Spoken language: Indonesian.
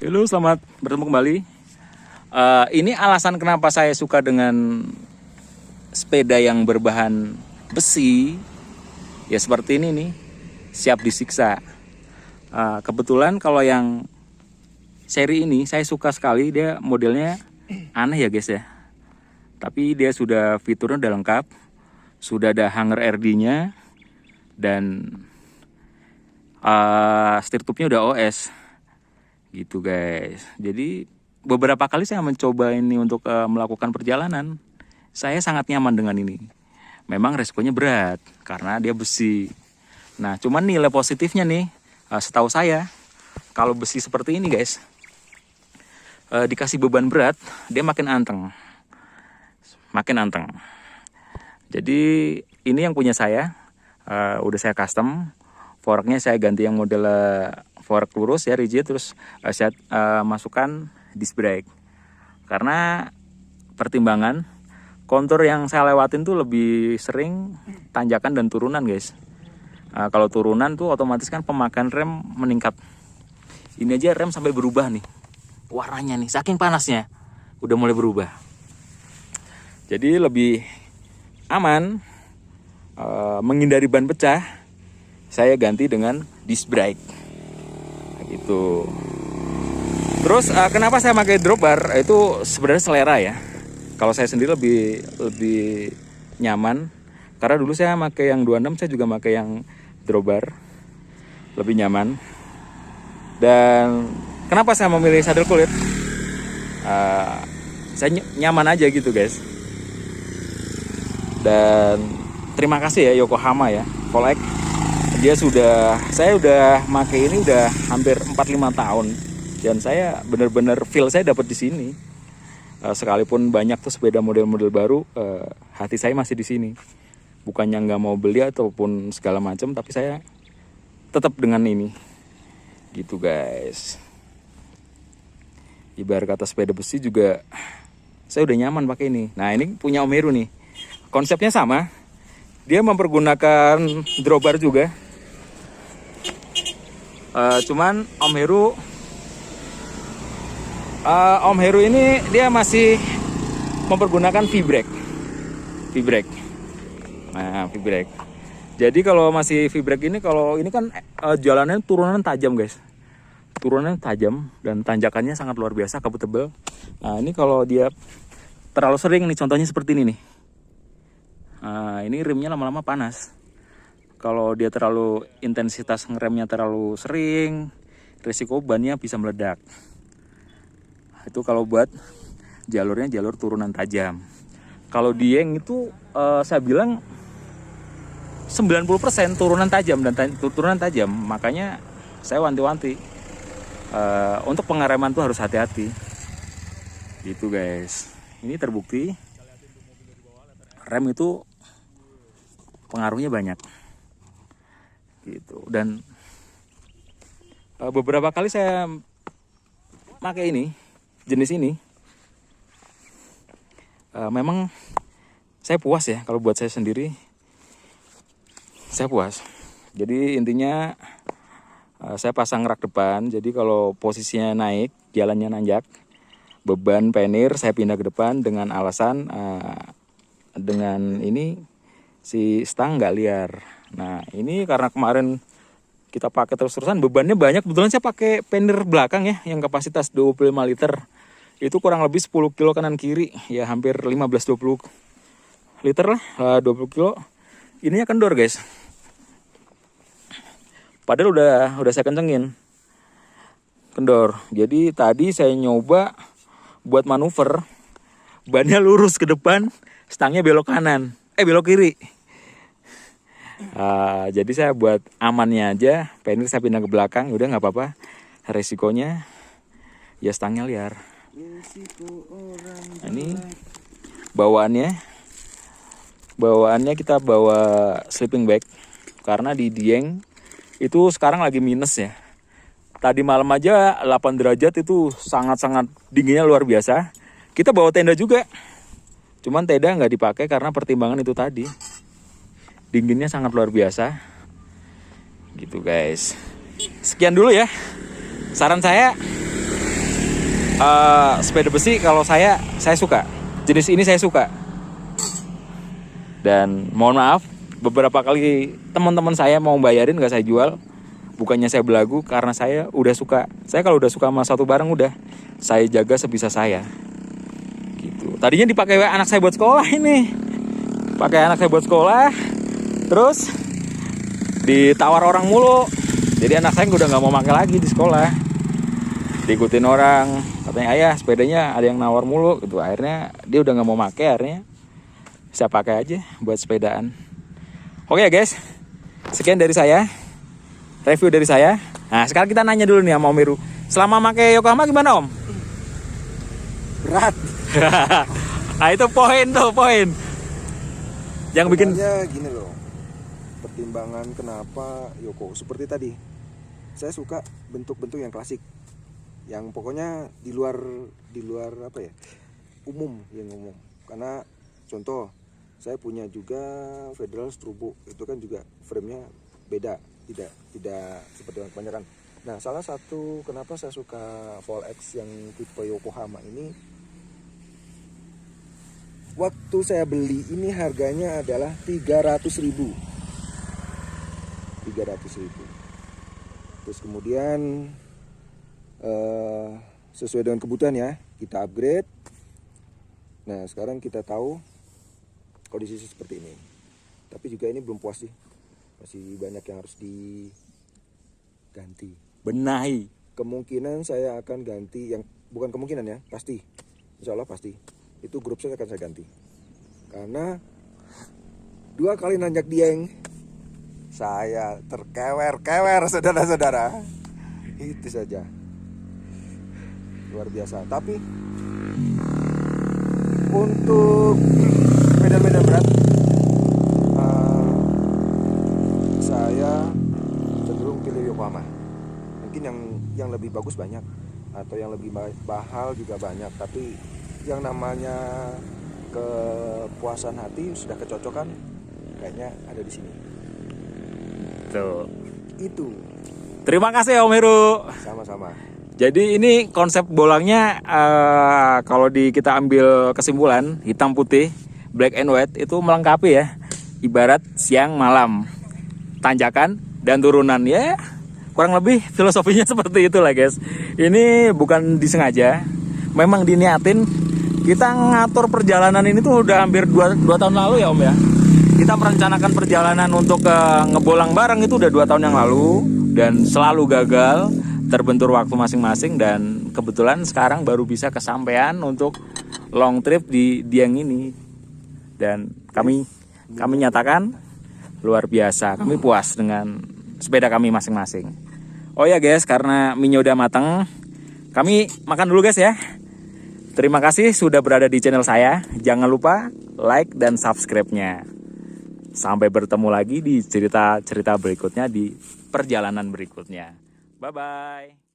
Halo, selamat bertemu kembali. Ini alasan kenapa saya suka dengan sepeda yang berbahan besi. Ya seperti ini nih, siap disiksa. Kebetulan kalau yang seri ini saya suka sekali. Dia modelnya aneh ya guys ya. Tapi dia sudah fiturnya udah lengkap. Sudah ada hanger RD-nya. Dan steer tube-nya udah OS. Gitu guys. Jadi beberapa kali saya mencoba ini untuk melakukan perjalanan. Saya sangat nyaman dengan ini. Memang resikonya berat karena dia besi. Nah, cuman nilai positifnya nih, setahu saya, kalau besi seperti ini guys, dikasih beban berat, dia makin anteng. Makin anteng. Jadi ini yang punya saya, udah saya custom. Forknya saya ganti yang model fork lurus ya, rigid. Terus saya masukkan disc brake. Karena pertimbangan kontur yang saya lewatin tuh lebih sering tanjakan dan turunan guys. Kalau turunan tuh otomatis kan pemakaian rem meningkat. Ini aja rem sampai berubah nih warnanya nih, saking panasnya udah mulai berubah. Jadi lebih aman, menghindari ban pecah, saya ganti dengan disc brake gitu. Terus kenapa saya pakai drop bar? Itu sebenarnya selera ya. Kalau saya sendiri lebih nyaman karena dulu saya pakai yang 26, saya juga pakai yang drop bar, lebih nyaman. Dan kenapa saya memilih saddle kulit? Saya nyaman aja gitu guys. Dan terima kasih ya Yokohama ya, Volek. Saya udah pakai ini udah hampir 4-5 tahun. Dan saya bener-bener feel saya dapat di sini. Sekalipun banyak tuh sepeda model-model baru, hati saya masih di sini. Bukannya nggak mau beli ataupun segala macam, tapi saya tetap dengan ini. Gitu guys. Ibarat kata sepeda besi juga, saya udah nyaman pakai ini. Nah ini punya Om Heru nih. Konsepnya sama. Dia mempergunakan drawbar juga. Cuman Om Heru ini dia masih mempergunakan V-brake. Nah, V-brake. Jadi kalau masih V-brake ini, kalau ini kan jalannya turunan tajam guys. Turunannya tajam dan tanjakannya sangat luar biasa, kabut tebal. Nah, ini kalau dia terlalu sering nih, contohnya seperti ini nih. Ini rimnya lama-lama panas. Kalau dia terlalu intensitas ngeremnya terlalu sering, risiko bannya bisa meledak. Itu kalau buat jalurnya jalur turunan tajam. Kalau Dieng itu saya bilang 90% turunan tajam dan turunan tajam. Makanya saya wanti-wanti untuk pengereman tuh harus hati-hati. Gitu guys. Ini terbukti rem itu pengaruhnya banyak. Gitu. Dan beberapa kali saya pakai ini, jenis ini, memang saya puas ya. Kalau buat saya sendiri, saya puas. Jadi intinya saya pasang rak depan. Jadi kalau posisinya naik, jalannya nanjak, beban penir saya pindah ke depan dengan alasan dengan ini si stang nggak liar. Nah ini karena kemarin kita pakai terus-terusan, bebannya banyak. Kebetulan saya pakai penir belakang ya, yang kapasitas 25 liter. Itu kurang lebih 10 kilo kanan kiri. Ya hampir 15-20 liter lah, 20 kilo. Ininya kendor guys. Padahal udah saya kencengin. Kendor. Jadi tadi saya nyoba buat manuver. Bannya lurus ke depan, stangnya belok kanan. Belok kiri. Jadi saya buat amannya aja, penir saya pindah ke belakang, udah nggak apa-apa. Resikonya ya stangnya liar. Ini bawaannya kita bawa sleeping bag karena di Dieng itu sekarang lagi minus ya. Tadi malam aja 8 derajat itu sangat-sangat dinginnya luar biasa. Kita bawa tenda juga, cuman tenda nggak dipakai karena pertimbangan itu tadi. Dinginnya sangat luar biasa. Gitu guys. Sekian dulu ya saran saya. Sepeda besi kalau saya suka. Jenis ini saya suka. Dan mohon maaf, beberapa kali teman-teman saya mau bayarin gak saya jual. Bukannya saya belagu, karena saya udah suka. Saya kalau udah suka sama satu barang udah saya jaga sebisa saya. Gitu. Tadinya dipakai anak saya buat sekolah ini. Pakai anak saya buat sekolah. Terus ditawar orang mulu. Jadi anak saya udah nggak mau pakai lagi di sekolah. Diikutin orang, katanya ayah sepedanya ada yang nawar mulu gitu. Akhirnya dia udah nggak mau pakai, akhirnya saya pakai aja buat sepedaan. Oke ya guys, sekian dari saya, review dari saya. Nah sekarang kita nanya dulu nih sama Om Heru, selama pakai Yokohama gimana Om? Berat. Nah itu poin yang bikin Gini loh, pertimbangan kenapa Yoko seperti tadi. Saya suka bentuk-bentuk yang klasik, yang pokoknya di luar apa ya, umum. Karena contoh, saya punya juga Federal Strobo, itu kan juga frame-nya beda, tidak seperti yang kebanyakan. Nah, salah satu kenapa saya suka Vol X yang tipe Yokohama ini, waktu saya beli ini harganya adalah 300.000. Terus kemudian sesuai dengan kebutuhan ya, kita upgrade. Nah sekarang kita tahu kondisi seperti ini. Tapi juga ini belum puas sih, masih banyak yang harus diganti, benahi. Kemungkinan saya akan ganti, yang bukan kemungkinan ya, pasti, insya Allah pasti, itu grup saya akan saya ganti. Karena 2 kali nanjak dieng, saya terkewer-kewer saudara-saudara. Itu saja, luar biasa. Tapi untuk medan-medan berat, saya cenderung pilih Yokohama. Mungkin yang lebih bagus banyak, atau yang lebih mahal juga banyak. Tapi yang namanya kepuasan hati, sudah kecocokan, kayaknya ada di sini. Tuh. Itu. Terima kasih Om Heru. Sama-sama. Jadi ini konsep bolangnya kalau kita ambil kesimpulan hitam putih, black and white itu melengkapi ya. Ibarat siang malam, tanjakan dan turunan ya. Kurang lebih filosofinya seperti itulah guys. Ini bukan disengaja, memang diniatin. Kita ngatur perjalanan ini tuh udah hampir 2 tahun lalu ya Om ya. Kita merencanakan perjalanan untuk ngebolang bareng itu udah 2 tahun yang lalu. Dan selalu gagal, terbentur waktu masing-masing. Dan kebetulan sekarang baru bisa kesampaian untuk long trip di Dieng ini. Dan kami nyatakan luar biasa, kami puas dengan sepeda kami masing-masing. Oh ya guys, karena minyak udah mateng, kami makan dulu guys ya. Terima kasih sudah berada di channel saya. Jangan lupa like dan subscribe-nya. Sampai bertemu lagi di cerita-cerita berikutnya, di perjalanan berikutnya. Bye-bye.